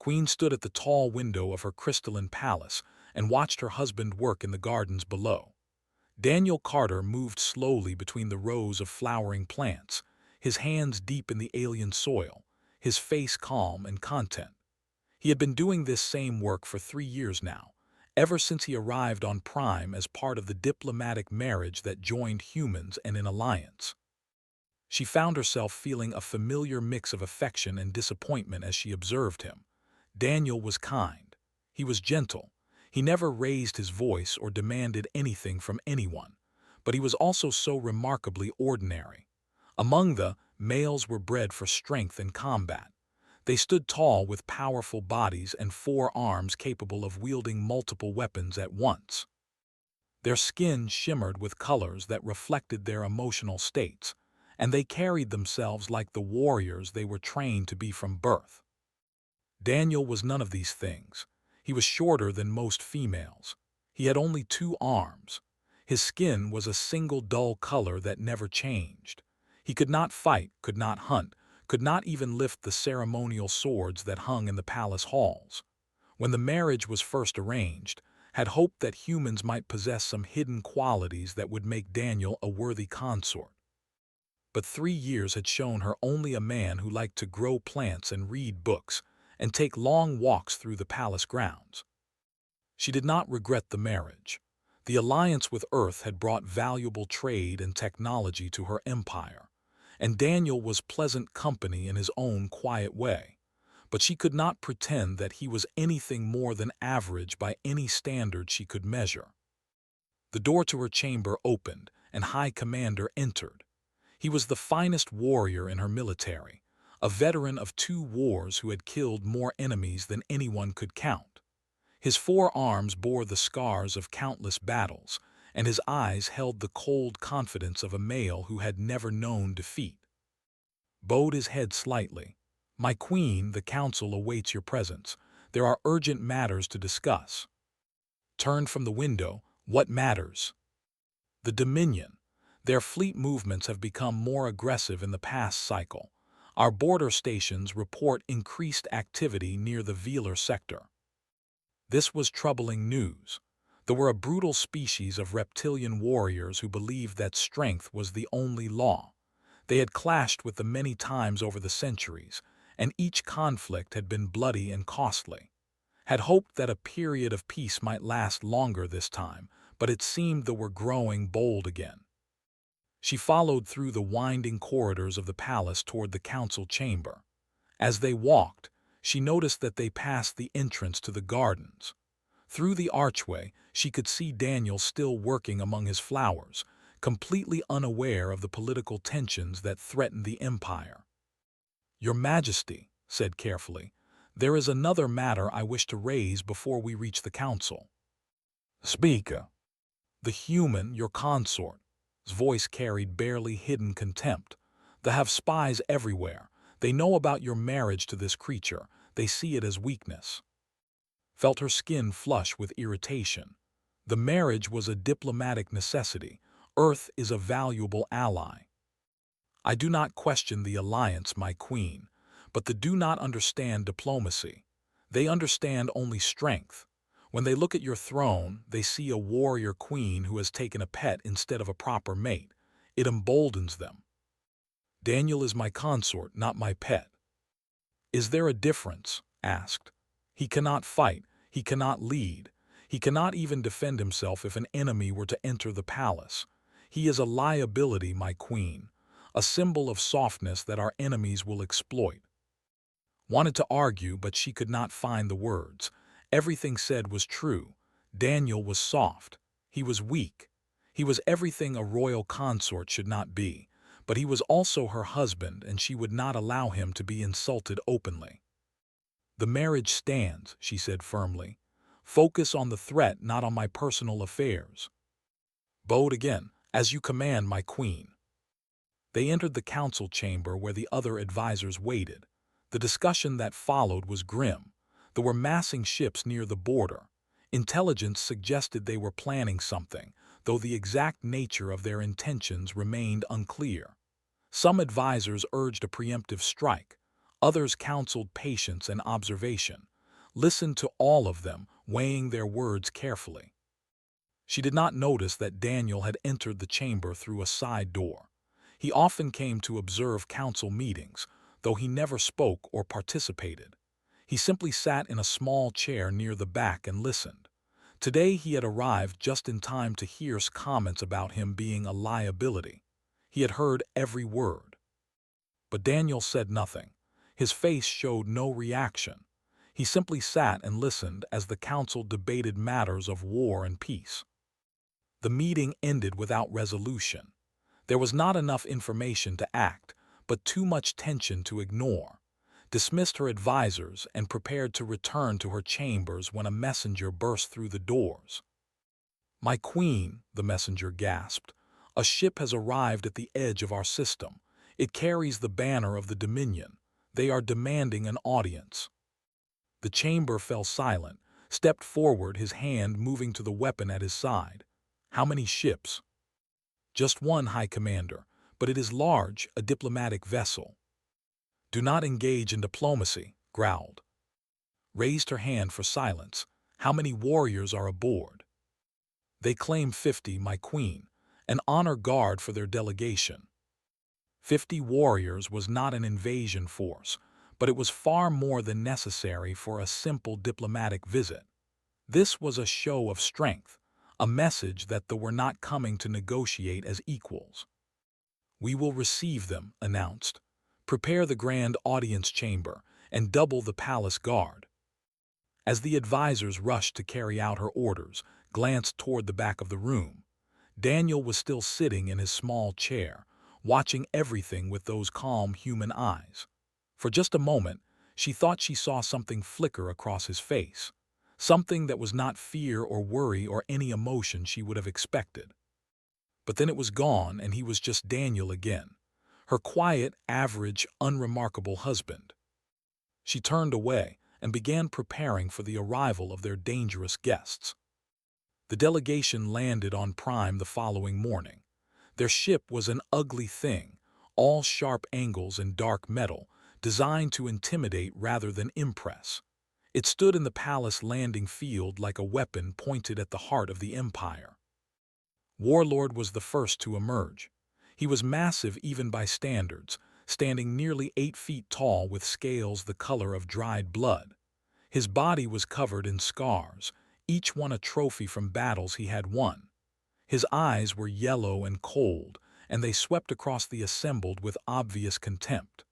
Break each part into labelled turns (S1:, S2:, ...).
S1: Queen stood at the tall window of her crystalline palace and watched her husband work in the gardens below. Daniel Carter moved slowly between the rows of flowering plants, his hands deep in the alien soil, his face calm and content. He had been doing this same work for 3 years now, ever since he arrived on Prime as part of the diplomatic marriage that joined humans and in alliance. She found herself feeling a familiar mix of affection and disappointment as she observed him. Daniel was kind. He was gentle. He never raised his voice or demanded anything from anyone. But he was also so remarkably ordinary. Among the males were bred for strength and combat. They stood tall with powerful bodies and 4 arms capable of wielding multiple weapons at once. Their skin shimmered with colors that reflected their emotional states, and they carried themselves like the warriors they were trained to be from birth. Daniel was none of these things. He was shorter than most females. He had only 2 arms. His skin was a single dull color that never changed. He could not fight, could not hunt, could not even lift the ceremonial swords that hung in the palace halls. When the marriage was first arranged, had hoped that humans might possess some hidden qualities that would make Daniel a worthy consort. But 3 years had shown her only a man who liked to grow plants and read books and take long walks through the palace grounds. She did not regret the marriage. The alliance with Earth had brought valuable trade and technology to her empire, and Daniel was pleasant company in his own quiet way. But she could not pretend that he was anything more than average by any standard she could measure. The door to her chamber opened, and High Commander entered. He was the finest warrior in her military, a veteran of 2 wars who had killed more enemies than anyone could count. His 4 arms bore the scars of countless battles, and his eyes held the cold confidence of a male who had never known defeat. Bowed his head slightly. "My queen, the council awaits your presence. There are urgent matters to discuss." Turned from the window. "What matters?" "The Dominion. Their fleet movements have become more aggressive in the past cycle. Our border stations report increased activity near the Velar sector." This was troubling news. There were a brutal species of reptilian warriors who believed that strength was the only law. They had clashed with them many times over the centuries, and each conflict had been bloody and costly. Had hoped that a period of peace might last longer this time, but it seemed they were growing bold again. She followed through the winding corridors of the palace toward the council chamber. As they walked, she noticed that they passed the entrance to the gardens. Through the archway, she could see Daniel still working among his flowers, completely unaware of the political tensions that threatened the empire. "Your Majesty," said carefully, "there is another matter I wish to raise before we reach the council." "Speaker." "The human, your consort." His voice carried barely hidden contempt. "They have spies everywhere. They know about your marriage to this creature. They see it as weakness." Felt her skin flush with irritation. The marriage was a diplomatic necessity. Earth is a valuable ally. "I do not question the alliance, my queen, but they do not understand diplomacy. They understand only strength. When they look at your throne, they see a warrior queen who has taken a pet instead of a proper mate. It emboldens them." "Daniel is my consort, not my pet." "Is there a difference?" asked. "He cannot fight. He cannot lead. He cannot even defend himself if an enemy were to enter the palace. He is a liability, my queen, a symbol of softness that our enemies will exploit." Wanted to argue, but she could not find the words. Everything said was true. Daniel was soft. He was weak. He was everything a royal consort should not be, but he was also her husband, and she would not allow him to be insulted openly. "The marriage stands," she said firmly. "Focus on the threat, not on my personal affairs." Bowed again. "As you command, my queen." They entered the council chamber where the other advisors waited. The discussion that followed was grim. There were massing ships near the border. Intelligence suggested they were planning something, though the exact nature of their intentions remained unclear. Some advisors urged a preemptive strike. Others counseled patience and observation. listened to all of them, weighing their words carefully. She did not notice that Daniel had entered the chamber through a side door. He often came to observe council meetings, though he never spoke or participated. He simply sat in a small chair near the back and listened. Today he had arrived just in time to hear comments about him being a liability. He had heard every word. But Daniel said nothing. His face showed no reaction. He simply sat and listened as the council debated matters of war and peace. The meeting ended without resolution. There was not enough information to act, but too much tension to ignore. Dismissed her advisors and prepared to return to her chambers when a messenger burst through the doors. "My queen," the messenger gasped, "a ship has arrived at the edge of our system. It carries the banner of the Dominion. They are demanding an audience." The chamber fell silent, stepped forward, his hand moving to the weapon at his side. "How many ships?" "Just one, High Commander, but it is large, a diplomatic vessel." "Do not engage in diplomacy," growled. Raised her hand for silence. "How many warriors are aboard?" "They claim 50, my queen, an honor guard for their delegation." 50 warriors was not an invasion force, but it was far more than necessary for a simple diplomatic visit. This was a show of strength, a message that they were not coming to negotiate as equals. "We will receive them," announced. "Prepare the grand audience chamber and double the palace guard." As the advisors rushed to carry out her orders, glanced toward the back of the room. Daniel was still sitting in his small chair, watching everything with those calm human eyes. For just a moment, she thought she saw something flicker across his face, something that was not fear or worry or any emotion she would have expected. But then it was gone, and he was just Daniel again, her quiet, average, unremarkable husband. She turned away and began preparing for the arrival of their dangerous guests. The delegation landed on Prime the following morning. Their ship was an ugly thing, all sharp angles and dark metal, designed to intimidate rather than impress. It stood in the palace landing field like a weapon pointed at the heart of the empire. Warlord was the first to emerge. He was massive even by standards, standing nearly 8 feet tall with scales the color of dried blood. His body was covered in scars, each one a trophy from battles he had won. His eyes were yellow and cold, and they swept across the assembled with obvious contempt.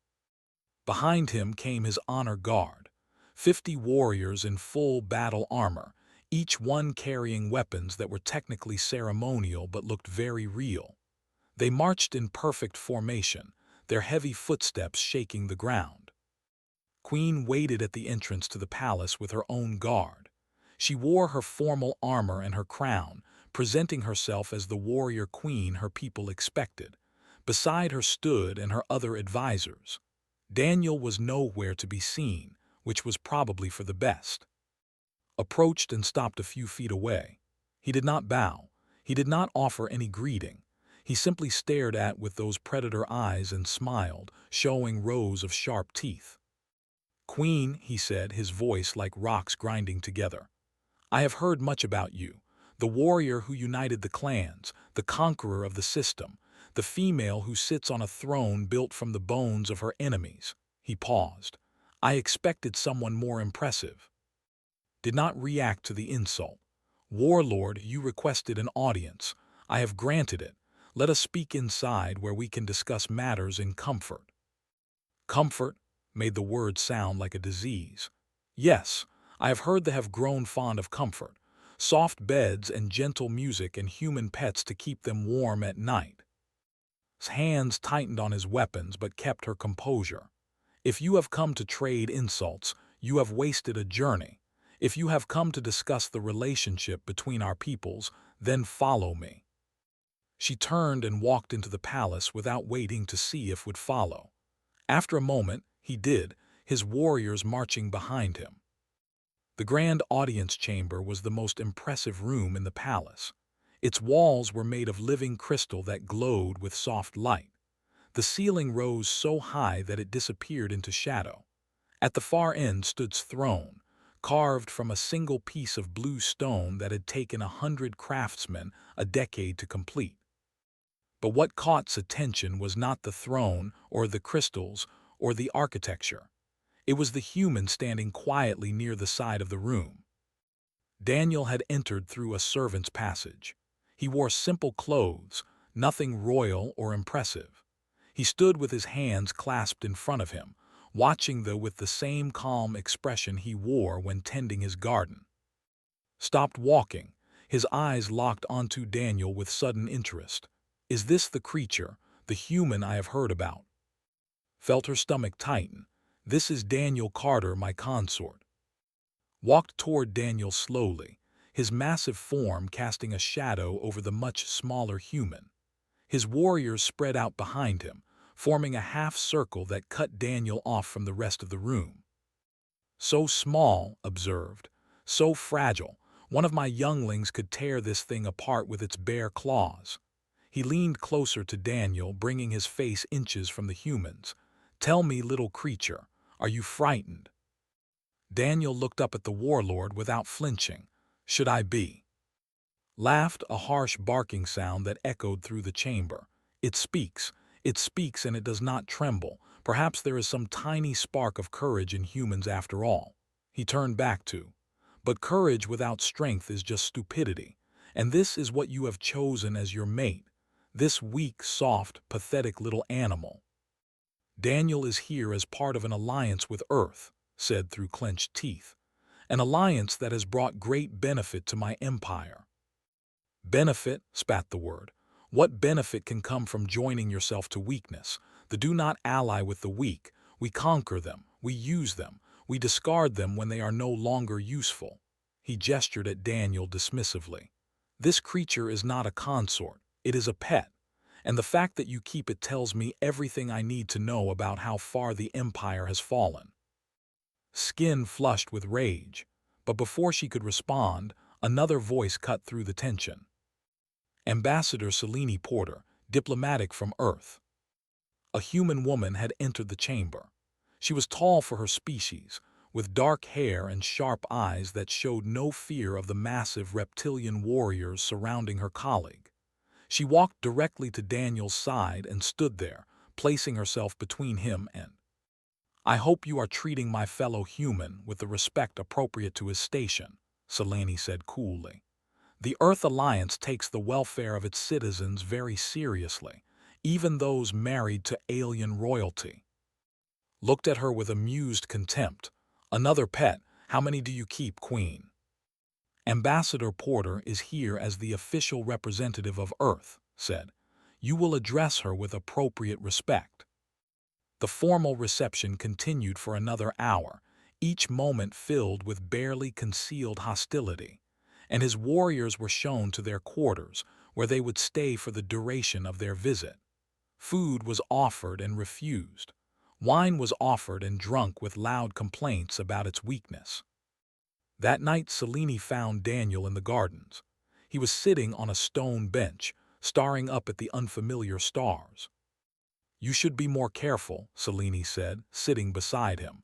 S1: Behind him came his honor guard, 50 warriors in full battle armor, each one carrying weapons that were technically ceremonial but looked very real. They marched in perfect formation, their heavy footsteps shaking the ground. Queen waited at the entrance to the palace with her own guard. She wore her formal armor and her crown, presenting herself as the warrior queen her people expected. Beside her stood and her other advisors. Daniel was nowhere to be seen, which was probably for the best. Approached and stopped a few feet away. He did not bow. He did not offer any greeting. He simply stared with those predator eyes and smiled, showing rows of sharp teeth. "Queen," he said, his voice like rocks grinding together, "I have heard much about you, the warrior who united the clans, the conqueror of the system, the female who sits on a throne built from the bones of her enemies." He paused. "I expected someone more impressive." Did not react to the insult. "Warlord, you requested an audience. I have granted it. Let us speak inside where we can discuss matters in comfort." Comfort made the word sound like a disease. "Yes, I have heard they have grown fond of comfort. Soft beds and gentle music and human pets to keep them warm at night." His hands tightened on his weapons but kept her composure. "If you have come to trade insults, you have wasted a journey. If you have come to discuss the relationship between our peoples, then follow me." She turned and walked into the palace without waiting to see if would follow. After a moment, he did, his warriors marching behind him. The grand audience chamber was the most impressive room in the palace. Its walls were made of living crystal that glowed with soft light. The ceiling rose so high that it disappeared into shadow. At the far end stood throne, carved from a single piece of blue stone that had taken 100 craftsmen a decade to complete. But what caught attention was not the throne or the crystals or the architecture. It was the human standing quietly near the side of the room. Daniel had entered through a servant's passage. He wore simple clothes, nothing royal or impressive. He stood with his hands clasped in front of him, watching with the same calm expression he wore when tending his garden. Stopped walking, his eyes locked onto Daniel with sudden interest. Is this the creature, the human I have heard about? Felt her stomach tighten. This is Daniel Carter, my consort. Walked toward Daniel slowly, his massive form casting a shadow over the much smaller human. His warriors spread out behind him, forming a half-circle that cut Daniel off from the rest of the room. So small, observed, so fragile, one of my younglings could tear this thing apart with its bare claws. He leaned closer to Daniel, bringing his face inches from the human's. Tell me, little creature, are you frightened? Daniel looked up at the warlord without flinching. Should I be? Laughed, a harsh barking sound that echoed through the chamber. It speaks, and it does not tremble. Perhaps there is some tiny spark of courage in humans after all. He turned back to. But courage without strength is just stupidity, and this is what you have chosen as your mate, this weak, soft, pathetic little animal. Daniel is here as part of an alliance with Earth, said through clenched teeth, an alliance that has brought great benefit to my empire. Benefit, spat the word. What benefit can come from joining yourself to weakness? The do not ally with the weak. We conquer them, we use them, we discard them when they are no longer useful. He gestured at Daniel dismissively. This creature is not a consort, it is a pet, and the fact that you keep it tells me everything I need to know about how far the empire has fallen. Skin flushed with rage, but before she could respond, another voice cut through the tension. Ambassador Selene Porter, diplomatic from Earth. A human woman had entered the chamber. She was tall for her species, with dark hair and sharp eyes that showed no fear of the massive reptilian warriors surrounding her colleague. She walked directly to Daniel's side and stood there, placing herself between him and. I hope you are treating my fellow human with the respect appropriate to his station, Selene said coolly. The Earth Alliance takes the welfare of its citizens very seriously, even those married to alien royalty. Looked at her with amused contempt. Another pet, how many do you keep, Queen? Ambassador Porter is here as the official representative of Earth, said. You will address her with appropriate respect. The formal reception continued for another hour, each moment filled with barely concealed hostility, and his warriors were shown to their quarters, where they would stay for the duration of their visit. Food was offered and refused. Wine was offered and drunk with loud complaints about its weakness. That night Selene found Daniel in the gardens. He was sitting on a stone bench, staring up at the unfamiliar stars. You should be more careful, Selene said, sitting beside him.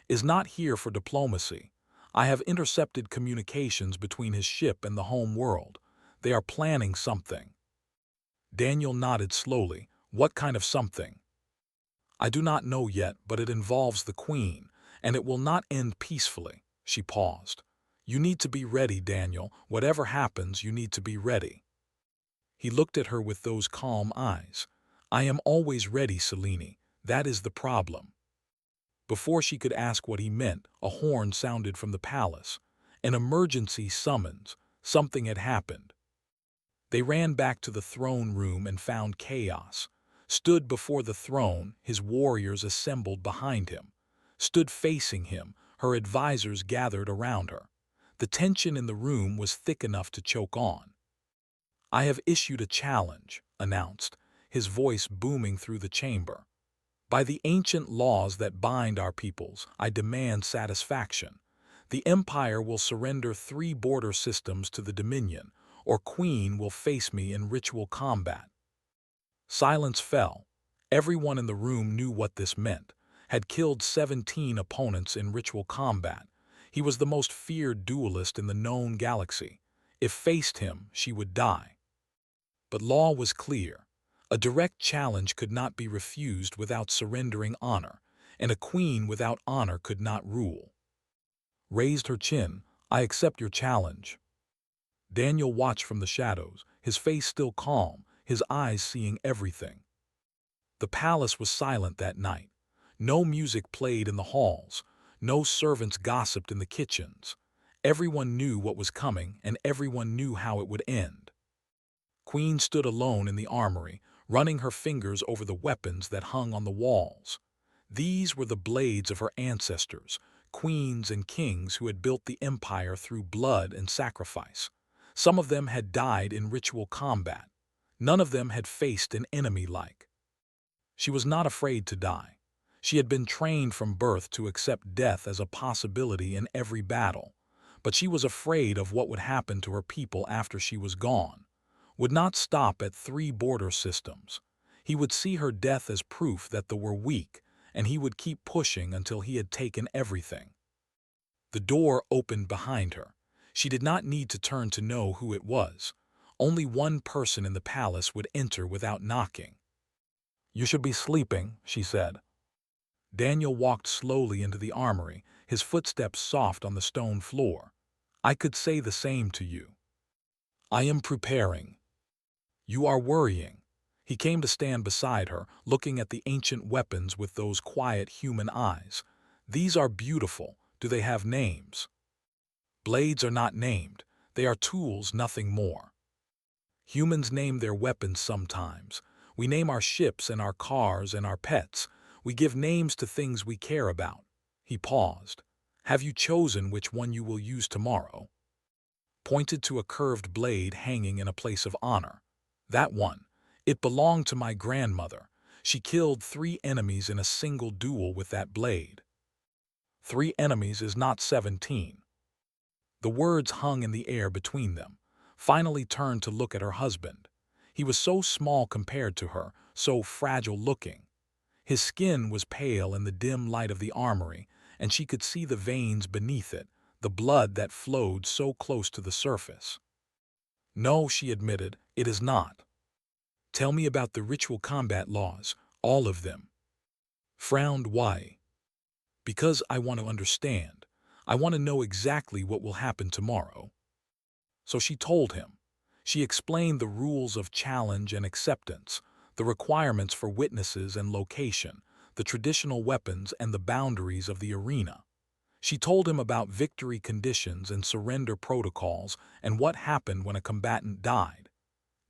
S1: Is not here for diplomacy. I have intercepted communications between his ship and the home world. They are planning something. Daniel nodded slowly. What kind of something? I do not know yet, but it involves the Queen, and it will not end peacefully. She paused. You need to be ready, Daniel. Whatever happens, you need to be ready. He looked at her with those calm eyes. I am always ready, Selene. That is the problem. Before she could ask what he meant, a horn sounded from the palace. An emergency summons. Something had happened. They ran back to the throne room and found chaos. Stood before the throne, his warriors assembled behind him. Stood facing him, her advisors gathered around her. The tension in the room was thick enough to choke on. I have issued a challenge, announced, his voice booming through the chamber. By the ancient laws that bind our peoples, I demand satisfaction. The Empire will surrender 3 border systems to the Dominion, or Queen will face me in ritual combat. Silence fell. Everyone in the room knew what this meant. Had killed 17 opponents in ritual combat. He was the most feared duelist in the known galaxy. If faced him, she would die. But law was clear. A direct challenge could not be refused without surrendering honor, and a queen without honor could not rule. Raised her chin, "I accept your challenge." Daniel watched from the shadows, his face still calm, his eyes seeing everything. The palace was silent that night. No music played in the halls. No servants gossiped in the kitchens. Everyone knew what was coming, and everyone knew how it would end. Queen stood alone in the armory, running her fingers over the weapons that hung on the walls. These were the blades of her ancestors, queens and kings who had built the empire through blood and sacrifice. Some of them had died in ritual combat. None of them had faced an enemy like. She was not afraid to die. She had been trained from birth to accept death as a possibility in every battle. But she was afraid of what would happen to her people after she was gone. Would not stop at 3 border systems. He would see her death as proof that they were weak, and he would keep pushing until he had taken everything. The door opened behind her. She did not need to turn to know who it was. Only one person in the palace would enter without knocking. "You should be sleeping," she said. Daniel walked slowly into the armory, his footsteps soft on the stone floor. "I could say the same to you." "I am preparing." "You are worrying." He came to stand beside her, looking at the ancient weapons with those quiet human eyes. "These are beautiful. Do they have names?" "Blades are not named. They are tools, nothing more." Humans name their weapons sometimes. We name our ships and our cars and our pets. We give names to things we care about. He paused. "Have you chosen which one you will use tomorrow?" Pointed to a curved blade hanging in a place of honor. "That one. It belonged to my grandmother. She killed 3 enemies in a single duel with that blade." 3 enemies is not 17. The words hung in the air between them. Finally turned to look at her husband. He was so small compared to her, so fragile-looking. His skin was pale in the dim light of the armory, and she could see the veins beneath it, the blood that flowed so close to the surface. "No," she admitted, "it is not." "Tell me about the ritual combat laws, all of them." Frowned. "Why?" "Because I want to understand. I want to know exactly what will happen tomorrow." So she told him. She explained the rules of challenge and acceptance, the requirements for witnesses and location, the traditional weapons and the boundaries of the arena. She told him about victory conditions and surrender protocols and what happened when a combatant died.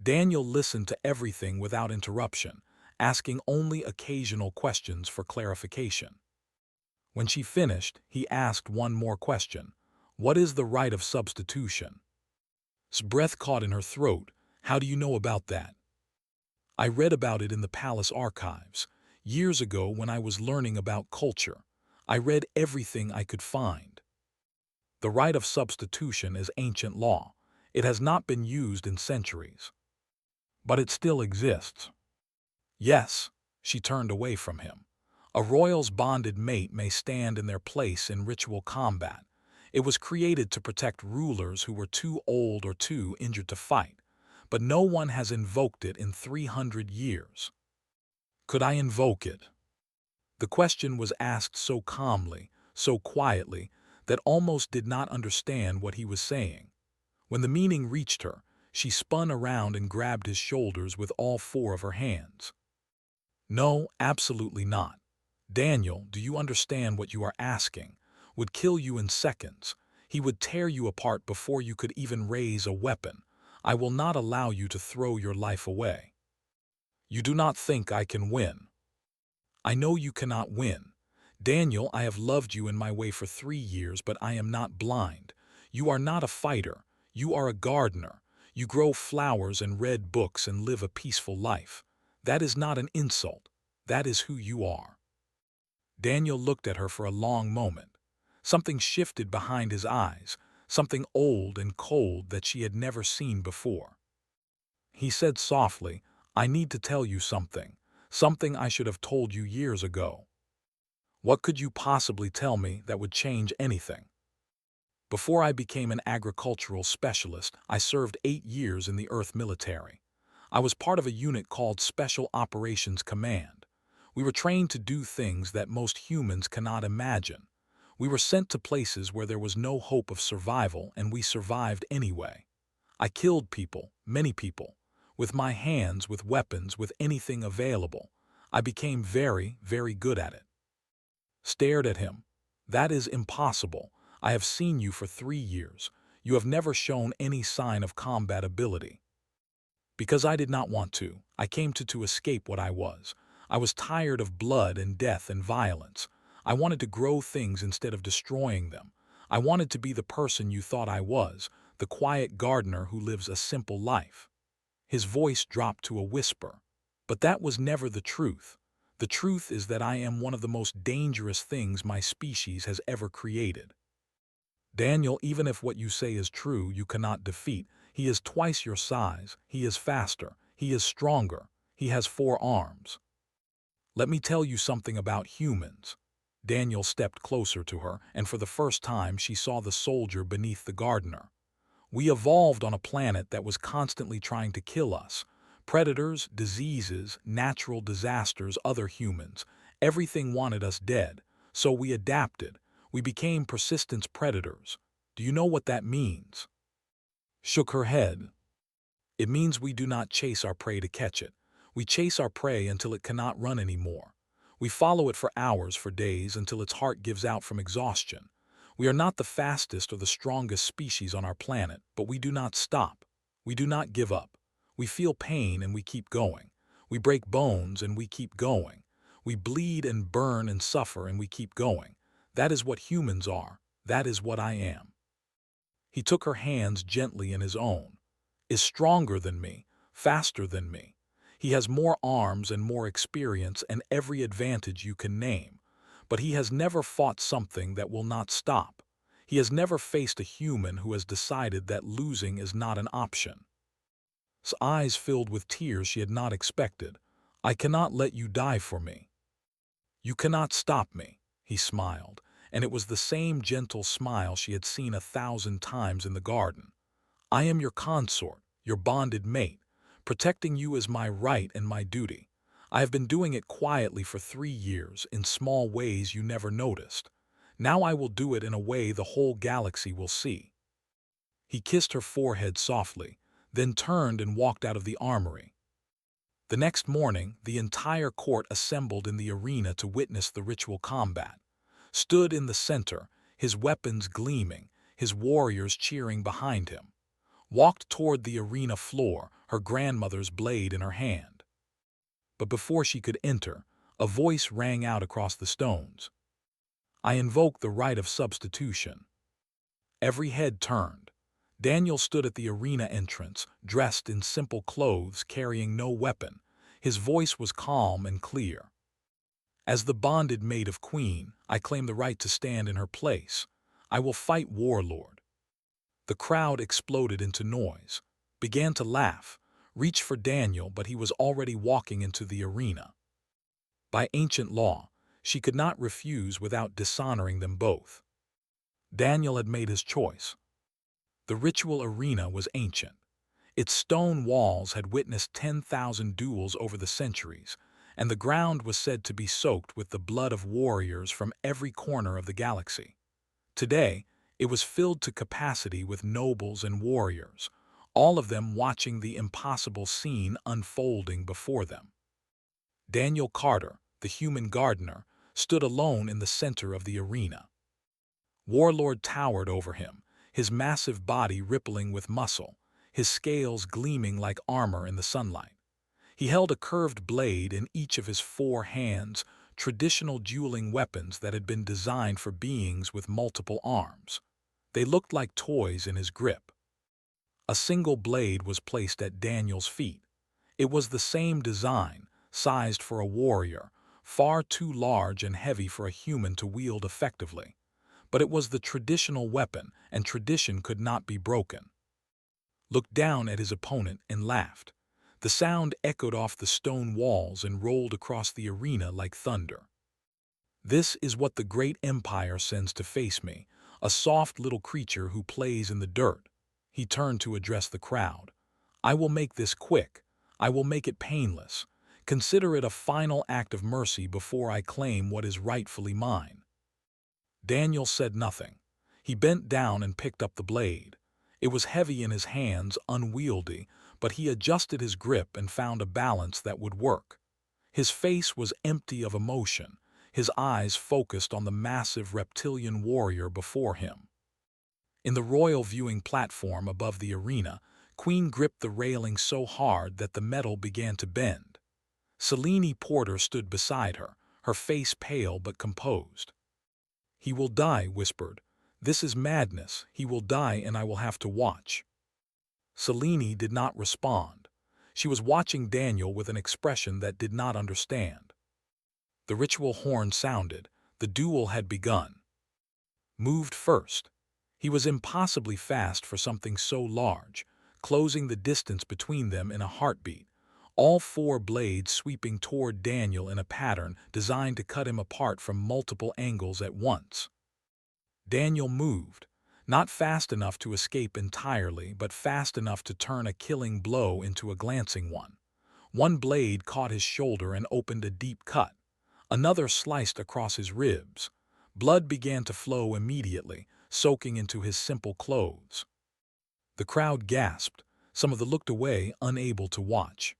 S1: Daniel listened to everything without interruption, asking only occasional questions for clarification. When she finished, he asked one more question. "What is the right of substitution?" His breath caught in her throat. "How do you know about that?" "I read about it in the palace archives. Years ago when I was learning about culture. I read everything I could find." The right of substitution is ancient law. It has not been used in centuries. But it still exists. "Yes." She turned away from him. "A royal's bonded mate may stand in their place in ritual combat. It was created to protect rulers who were too old or too injured to fight, but no one has invoked it in 300 years. Could I invoke it?" The question was asked so calmly, so quietly, that almost did not understand what he was saying. When the meaning reached her, she spun around and grabbed his shoulders with all 4 of her hands. "No, absolutely not. Daniel, do you understand what you are asking? Would kill you in seconds. He would tear you apart before you could even raise a weapon. I will not allow you to throw your life away." "You do not think I can win." "I know you cannot win. Daniel, I have loved you in my way for 3 years, but I am not blind. You are not a fighter. You are a gardener. You grow flowers and read books and live a peaceful life. That is not an insult. That is who you are." Daniel looked at her for a long moment. Something shifted behind his eyes, something old and cold that she had never seen before. He said softly, "I need to tell you something, something I should have told you years ago." "What could you possibly tell me that would change anything?" Before I became an agricultural specialist, I served 8 years in the Earth military. I was part of a unit called Special Operations Command. We were trained to do things that most humans cannot imagine. We were sent to places where there was no hope of survival, and we survived anyway. I killed people, many people, with my hands, with weapons, with anything available. I became very, very good at it. Stared at him. That is impossible. I have seen you for 3 years. You have never shown any sign of combat ability. Because I did not want to. I came to escape what I was. I was tired of blood and death and violence. I wanted to grow things instead of destroying them. I wanted to be the person you thought I was, the quiet gardener who lives a simple life. His voice dropped to a whisper. But that was never the truth. The truth is that I am one of the most dangerous things my species has ever created. Daniel, even if what you say is true, you cannot defeat. He is twice your size. He is faster. He is stronger. He has 4 arms. Let me tell you something about humans. Daniel stepped closer to her, and for the first time she saw the soldier beneath the gardener. We evolved on a planet that was constantly trying to kill us. Predators, diseases, natural disasters, other humans. Everything wanted us dead. So we adapted. We became persistence predators. Do you know what that means? Shook her head. It means we do not chase our prey to catch it. We chase our prey until it cannot run anymore. We follow it for hours, for days, until its heart gives out from exhaustion. We are not the fastest or the strongest species on our planet, but we do not stop. We do not give up. We feel pain and we keep going. We break bones and we keep going. We bleed and burn and suffer and we keep going. That is what humans are. That is what I am. He took her hands gently in his own. Is stronger than me, faster than me. He has more arms and more experience and every advantage you can name. But he has never fought something that will not stop. He has never faced a human who has decided that losing is not an option. His eyes filled with tears she had not expected. I cannot let you die for me. You cannot stop me, he smiled, and it was the same gentle smile she had seen 1,000 times in the garden. I am your consort, your bonded mate. Protecting you is my right and my duty. I have been doing it quietly for 3 years, in small ways you never noticed. Now I will do it in a way the whole galaxy will see. He kissed her forehead softly, then turned and walked out of the armory. The next morning, the entire court assembled in the arena to witness the ritual combat. Stood in the center, his weapons gleaming, his warriors cheering behind him. Walked toward the arena floor, her grandmother's blade in her hand. But before she could enter, a voice rang out across the stones. I invoke the right of substitution. Every head turned. Daniel stood at the arena entrance, dressed in simple clothes, carrying no weapon. His voice was calm and clear. As the bonded mate of Queen, I claim the right to stand in her place. I will fight Warlord. The crowd exploded into noise, began to laugh, reached for Daniel, but he was already walking into the arena. By ancient law, she could not refuse without dishonoring them both. Daniel had made his choice. The ritual arena was ancient. Its stone walls had witnessed 10,000 duels over the centuries, and the ground was said to be soaked with the blood of warriors from every corner of the galaxy. Today, it was filled to capacity with nobles and warriors, all of them watching the impossible scene unfolding before them. Daniel Carter, the human gardener, stood alone in the center of the arena. Warlord towered over him, his massive body rippling with muscle, his scales gleaming like armor in the sunlight. He held a curved blade in each of his 4 hands, traditional dueling weapons that had been designed for beings with multiple arms. They looked like toys in his grip. A single blade was placed at Daniel's feet. It was the same design, sized for a warrior, far too large and heavy for a human to wield effectively. But it was the traditional weapon, and tradition could not be broken. Looked down at his opponent and laughed. The sound echoed off the stone walls and rolled across the arena like thunder. This is what the great empire sends to face me, a soft little creature who plays in the dirt. He turned to address the crowd. I will make this quick. I will make it painless. Consider it a final act of mercy before I claim what is rightfully mine. Daniel said nothing. He bent down and picked up the blade. It was heavy in his hands, unwieldy, but he adjusted his grip and found a balance that would work. His face was empty of emotion, his eyes focused on the massive reptilian warrior before him. In the royal viewing platform above the arena, Queen gripped the railing so hard that the metal began to bend. Selene Porter stood beside her, her face pale but composed. He will die, whispered. This is madness. He will die and I will have to watch. Selene did not respond. She was watching Daniel with an expression that did not understand. The ritual horn sounded. The duel had begun. Moved first. He was impossibly fast for something so large, closing the distance between them in a heartbeat, all four blades sweeping toward Daniel in a pattern designed to cut him apart from multiple angles at once. Daniel moved, not fast enough to escape entirely, but fast enough to turn a killing blow into a glancing one. One blade caught his shoulder and opened a deep cut. Another sliced across his ribs. Blood began to flow immediately, soaking into his simple clothes. The crowd gasped. Some of them looked away, unable to watch.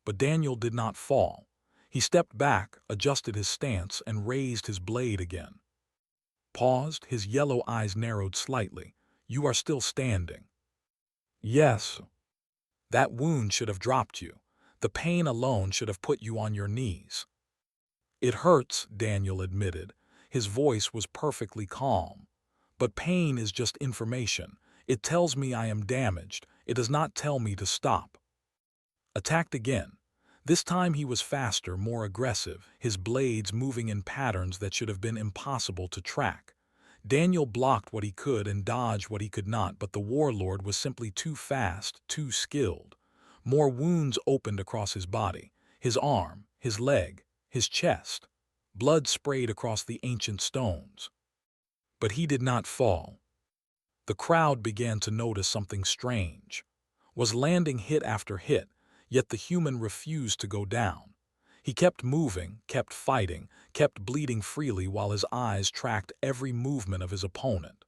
S1: But Daniel did not fall. He stepped back, adjusted his stance, and raised his blade again. Paused, his yellow eyes narrowed slightly. You are still standing. Yes. That wound should have dropped you. The pain alone should have put you on your knees. It hurts, Daniel admitted. His voice was perfectly calm. But pain is just information. It tells me I am damaged. It does not tell me to stop. Attacked again. This time he was faster, more aggressive, his blades moving in patterns that should have been impossible to track. Daniel blocked what he could and dodged what he could not, but the warlord was simply too fast, too skilled. More wounds opened across his body, his arm, his leg, his chest. Blood sprayed across the ancient stones. But he did not fall. The crowd began to notice something strange. Was landing hit after hit, yet the human refused to go down. He kept moving, kept fighting, kept bleeding freely while his eyes tracked every movement of his opponent.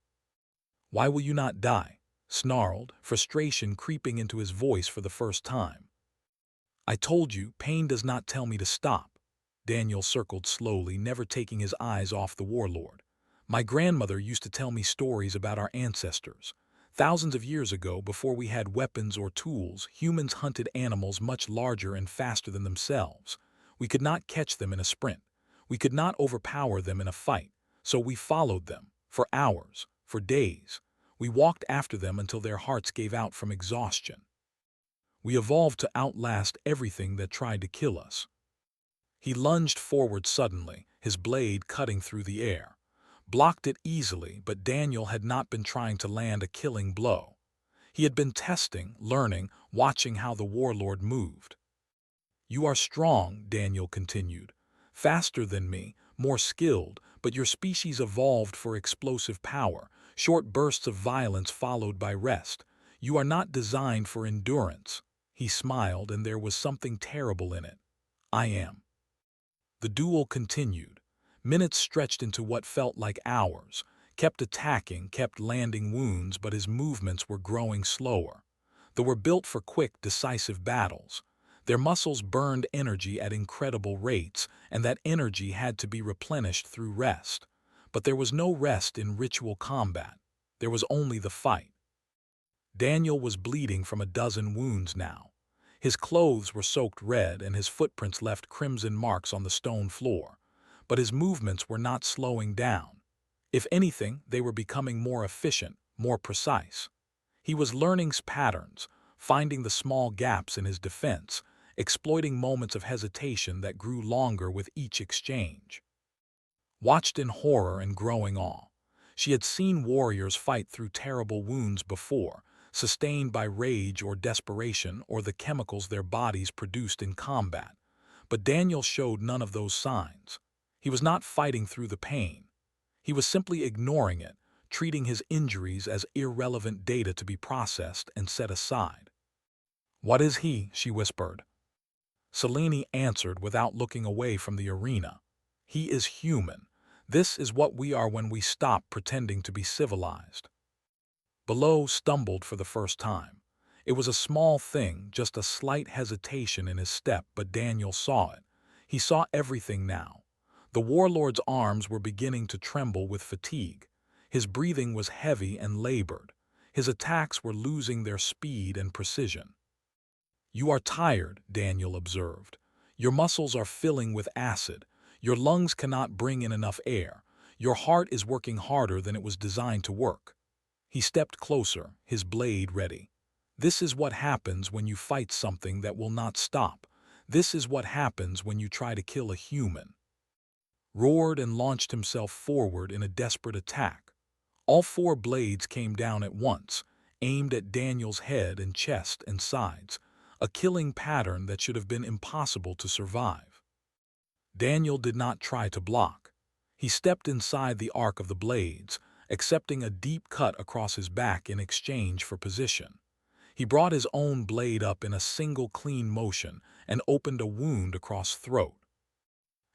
S1: Why will you not die? Snarled, frustration creeping into his voice for the first time. I told you, pain does not tell me to stop. Daniel circled slowly, never taking his eyes off the warlord. My grandmother used to tell me stories about our ancestors. Thousands of years ago, before we had weapons or tools, humans hunted animals much larger and faster than themselves. We could not catch them in a sprint. We could not overpower them in a fight. So we followed them, for hours, for days. We walked after them until their hearts gave out from exhaustion. We evolved to outlast everything that tried to kill us. He lunged forward suddenly, his blade cutting through the air. Blocked it easily, but Daniel had not been trying to land a killing blow. He had been testing, learning, watching how the warlord moved. You are strong, Daniel continued. Faster than me, more skilled, but your species evolved for explosive power, short bursts of violence followed by rest. You are not designed for endurance. He smiled, and there was something terrible in it. I am. The duel continued. Minutes stretched into what felt like hours. Kept attacking, kept landing wounds, but his movements were growing slower. They were built for quick, decisive battles. Their muscles burned energy at incredible rates, and that energy had to be replenished through rest. But there was no rest in ritual combat. There was only the fight. Daniel was bleeding from a dozen wounds now. His clothes were soaked red, and his footprints left crimson marks on the stone floor. But his movements were not slowing down. If anything, they were becoming more efficient, more precise. He was learning patterns, finding the small gaps in his defense, exploiting moments of hesitation that grew longer with each exchange. Watched in horror and growing awe. She had seen warriors fight through terrible wounds before, sustained by rage or desperation or the chemicals their bodies produced in combat. But Daniel showed none of those signs. He was not fighting through the pain. He was simply ignoring it, treating his injuries as irrelevant data to be processed and set aside. "What is he?" she whispered. Selene answered without looking away from the arena. "He is human. This is what we are when we stop pretending to be civilized." Below stumbled for the first time. It was a small thing, just a slight hesitation in his step, but Daniel saw it. He saw everything now. The warlord's arms were beginning to tremble with fatigue. His breathing was heavy and labored. His attacks were losing their speed and precision. "You are tired," Daniel observed. "Your muscles are filling with acid. Your lungs cannot bring in enough air. Your heart is working harder than it was designed to work." He stepped closer, his blade ready. "This is what happens when you fight something that will not stop. This is what happens when you try to kill a human." Roared and launched himself forward in a desperate attack. All four blades came down at once, aimed at Daniel's head and chest and sides, a killing pattern that should have been impossible to survive. Daniel did not try to block. He stepped inside the arc of the blades, accepting a deep cut across his back in exchange for position. He brought his own blade up in a single clean motion and opened a wound across throat.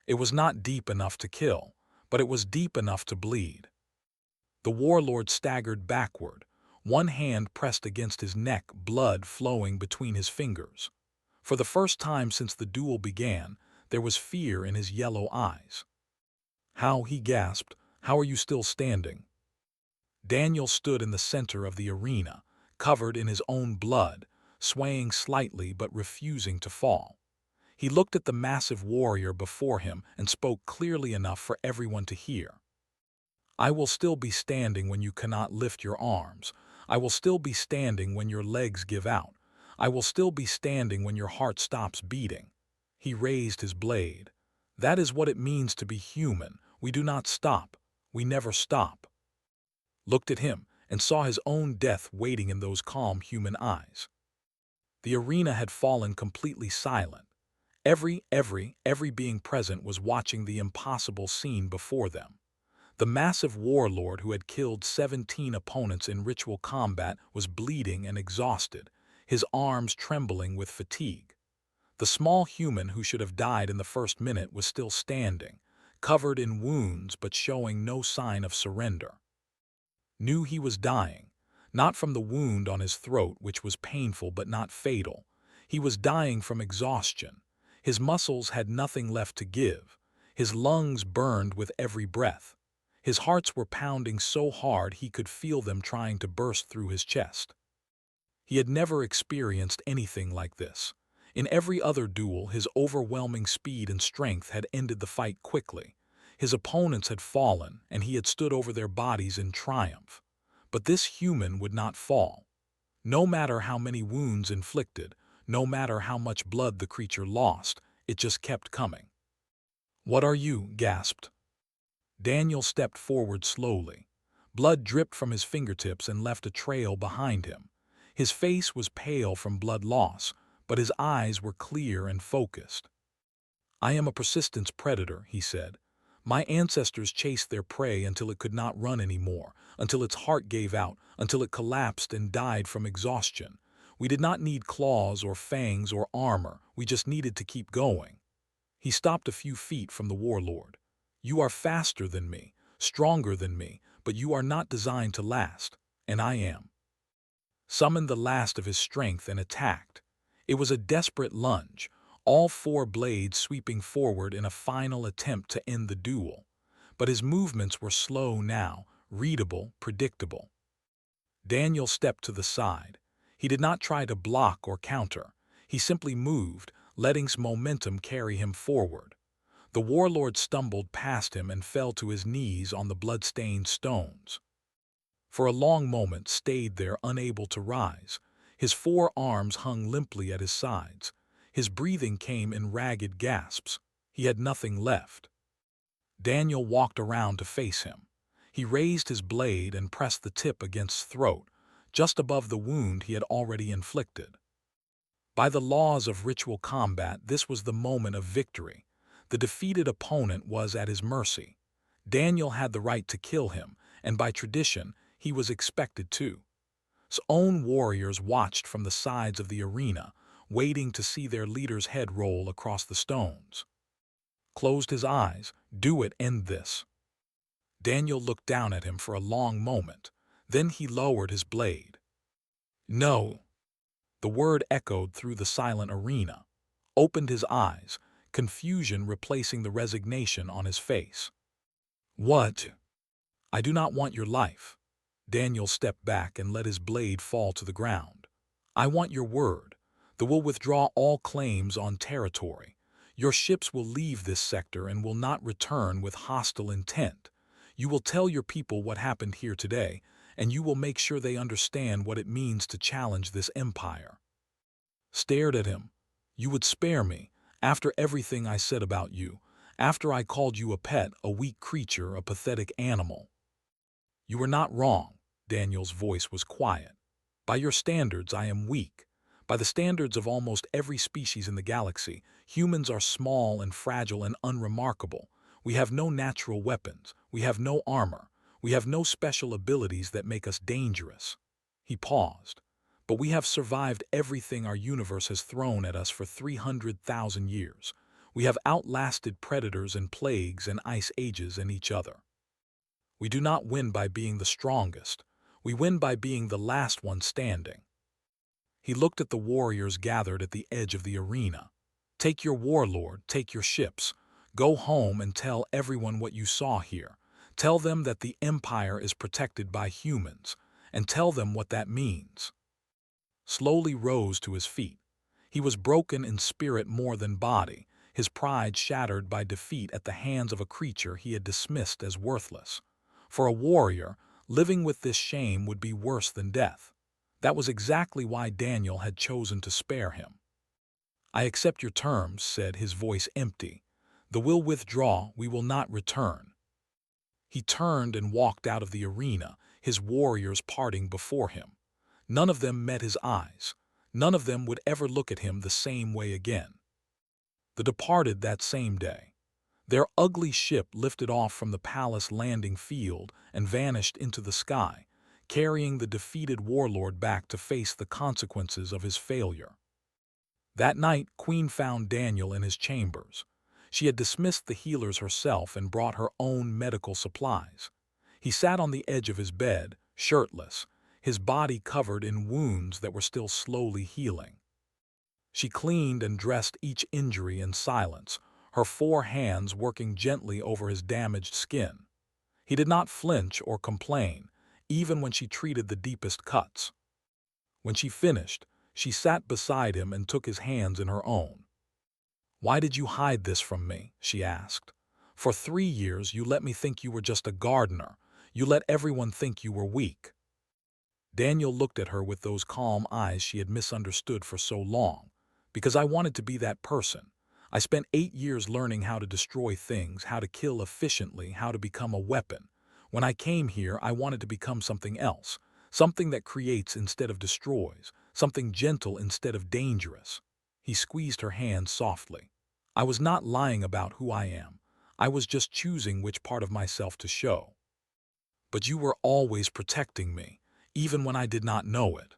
S1: It was not deep enough to kill, but it was deep enough to bleed. The warlord staggered backward, one hand pressed against his neck, blood flowing between his fingers. For the first time since the duel began, there was fear in his yellow eyes. "How?" he gasped. "How are you still standing?" Daniel stood in the center of the arena, covered in his own blood, swaying slightly but refusing to fall. He looked at the massive warrior before him and spoke clearly enough for everyone to hear. "I will still be standing when you cannot lift your arms. I will still be standing when your legs give out. I will still be standing when your heart stops beating." He raised his blade. "That is what it means to be human. We do not stop. We never stop." Looked at him and saw his own death waiting in those calm human eyes. The arena had fallen completely silent. Every being present was watching the impossible scene before them. The massive warlord who had killed 17 opponents in ritual combat was bleeding and exhausted, his arms trembling with fatigue. The small human who should have died in the first minute was still standing, covered in wounds but showing no sign of surrender. Knew he was dying, not from the wound on his throat, which was painful but not fatal. He was dying from exhaustion. His muscles had nothing left to give. His lungs burned with every breath. His hearts were pounding so hard he could feel them trying to burst through his chest. He had never experienced anything like this. In every other duel, his overwhelming speed and strength had ended the fight quickly. His opponents had fallen, and he had stood over their bodies in triumph. But this human would not fall. No matter how many wounds inflicted, no matter how much blood the creature lost, it just kept coming. "What are you?" gasped. Daniel stepped forward slowly. Blood dripped from his fingertips and left a trail behind him. His face was pale from blood loss, but his eyes were clear and focused. "I am a persistence predator," he said. "My ancestors chased their prey until it could not run anymore, until its heart gave out, until it collapsed and died from exhaustion. We did not need claws or fangs or armor, we just needed to keep going." He stopped a few feet from the warlord. "You are faster than me, stronger than me, but you are not designed to last, and I am." Summoned the last of his strength and attacked. It was a desperate lunge, all four blades sweeping forward in a final attempt to end the duel. But his movements were slow now, readable, predictable. Daniel stepped to the side. He did not try to block or counter. He simply moved, letting momentum carry him forward. The warlord stumbled past him and fell to his knees on the blood-stained stones. For a long moment stayed there, unable to rise. His four arms hung limply at his sides. His breathing came in ragged gasps. He had nothing left. Daniel walked around to face him. He raised his blade and pressed the tip against throat, just above the wound he had already inflicted. By the laws of ritual combat, this was the moment of victory. The defeated opponent was at his mercy. Daniel had the right to kill him, and by tradition, he was expected to. His own warriors watched from the sides of the arena, waiting to see their leader's head roll across the stones. Closed his eyes. Do it, end this. Daniel looked down at him for a long moment. Then he lowered his blade. No. The word echoed through the silent arena. Opened his eyes, confusion replacing the resignation on his face. What? I do not want your life. Daniel stepped back and let his blade fall to the ground. I want your word. That will withdraw all claims on territory. Your ships will leave this sector and will not return with hostile intent. You will tell your people what happened here today, and you will make sure they understand what it means to challenge this empire. Stared at him. You would spare me, after everything I said about you, after I called you a pet, a weak creature, a pathetic animal. You were not wrong. Daniel's voice was quiet. By your standards, I am weak. By the standards of almost every species in the galaxy, humans are small and fragile and unremarkable. We have no natural weapons. We have no armor. We have no special abilities that make us dangerous. He paused. But we have survived everything our universe has thrown at us for 300,000 years. We have outlasted predators and plagues and ice ages and each other. We do not win by being the strongest. We win by being the last one standing. He looked at the warriors gathered at the edge of the arena. Take your warlord, take your ships. Go home and tell everyone what you saw here. Tell them that the Empire is protected by humans, and tell them what that means. Slowly rose to his feet. He was broken in spirit more than body, his pride shattered by defeat at the hands of a creature he had dismissed as worthless. For a warrior, living with this shame would be worse than death. That was exactly why Daniel had chosen to spare him. I accept your terms, said, his voice empty. The will withdraw, we will not return. He turned and walked out of the arena, his warriors parting before him. None of them met his eyes. None of them would ever look at him the same way again. They departed that same day. Their ugly ship lifted off from the palace landing field and vanished into the sky, carrying the defeated warlord back to face the consequences of his failure. That night, Queen found Daniel in his chambers. She had dismissed the healers herself and brought her own medical supplies. He sat on the edge of his bed, shirtless, his body covered in wounds that were still slowly healing. She cleaned and dressed each injury in silence, her 4 hands working gently over his damaged skin. He did not flinch or complain, even when she treated the deepest cuts. When she finished, she sat beside him and took his hands in her own. Why did you hide this from me? She asked. For 3 years you let me think you were just a gardener. You let everyone think you were weak. Daniel looked at her with those calm eyes she had misunderstood for so long. Because I wanted to be that person. I spent 8 years learning how to destroy things, how to kill efficiently, how to become a weapon. When I came here, I wanted to become something else, something that creates instead of destroys, something gentle instead of dangerous. He squeezed her hand softly. I was not lying about who I am. I was just choosing which part of myself to show. But you were always protecting me, even when I did not know it.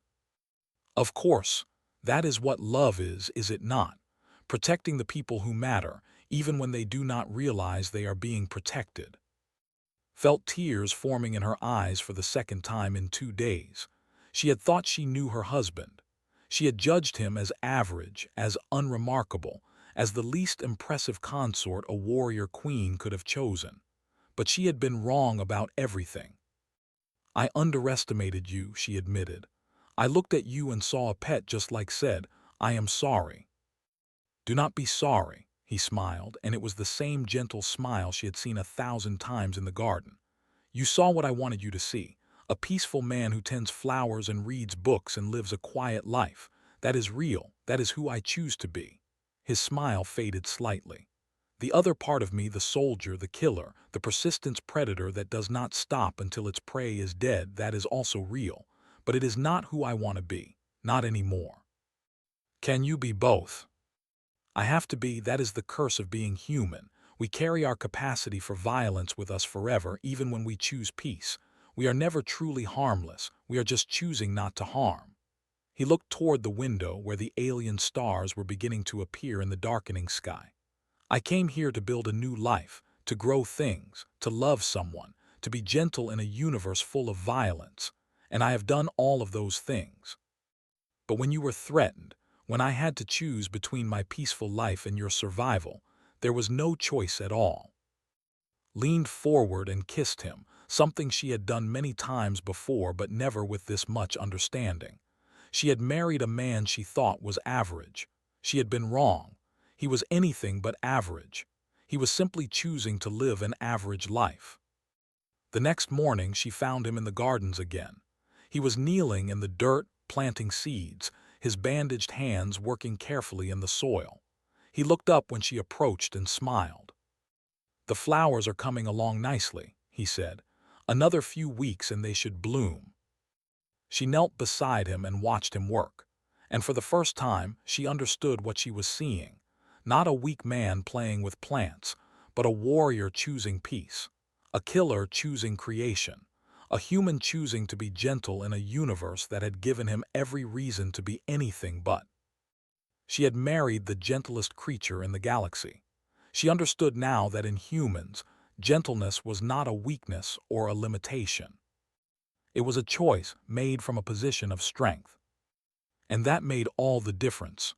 S1: Of course, that is what love is it not? Protecting the people who matter, even when they do not realize they are being protected. Felt tears forming in her eyes for the second time in 2 days. She had thought she knew her husband. She had judged him as average, as unremarkable, as the least impressive consort a warrior queen could have chosen. But she had been wrong about everything. I underestimated you, she admitted. I looked at you and saw a pet just like said, I am sorry. Do not be sorry, he smiled, and it was the same gentle smile she had seen 1,000 times in the garden. You saw what I wanted you to see, a peaceful man who tends flowers and reads books and lives a quiet life. That is real, that is who I choose to be. His smile faded slightly. The other part of me, the soldier, the killer, the persistent predator that does not stop until its prey is dead, that is also real. But it is not who I want to be, not anymore. Can you be both? I have to be, that is the curse of being human. We carry our capacity for violence with us forever, even when we choose peace. We are never truly harmless, we are just choosing not to harm. He looked toward the window where the alien stars were beginning to appear in the darkening sky. I came here to build a new life, to grow things, to love someone, to be gentle in a universe full of violence, and I have done all of those things. But when you were threatened, when I had to choose between my peaceful life and your survival, there was no choice at all. Leaned forward and kissed him, something she had done many times before but never with this much understanding. She had married a man she thought was average. She had been wrong. He was anything but average. He was simply choosing to live an average life. The next morning she found him in the gardens again. He was kneeling in the dirt, planting seeds, his bandaged hands working carefully in the soil. He looked up when she approached and smiled. "The flowers are coming along nicely," he said. "Another few weeks and they should bloom." She knelt beside him and watched him work. And for the first time, she understood what she was seeing. Not a weak man playing with plants, but a warrior choosing peace. A killer choosing creation. A human choosing to be gentle in a universe that had given him every reason to be anything but. She had married the gentlest creature in the galaxy. She understood now that in humans, gentleness was not a weakness or a limitation. It was a choice made from a position of strength. And that made all the difference.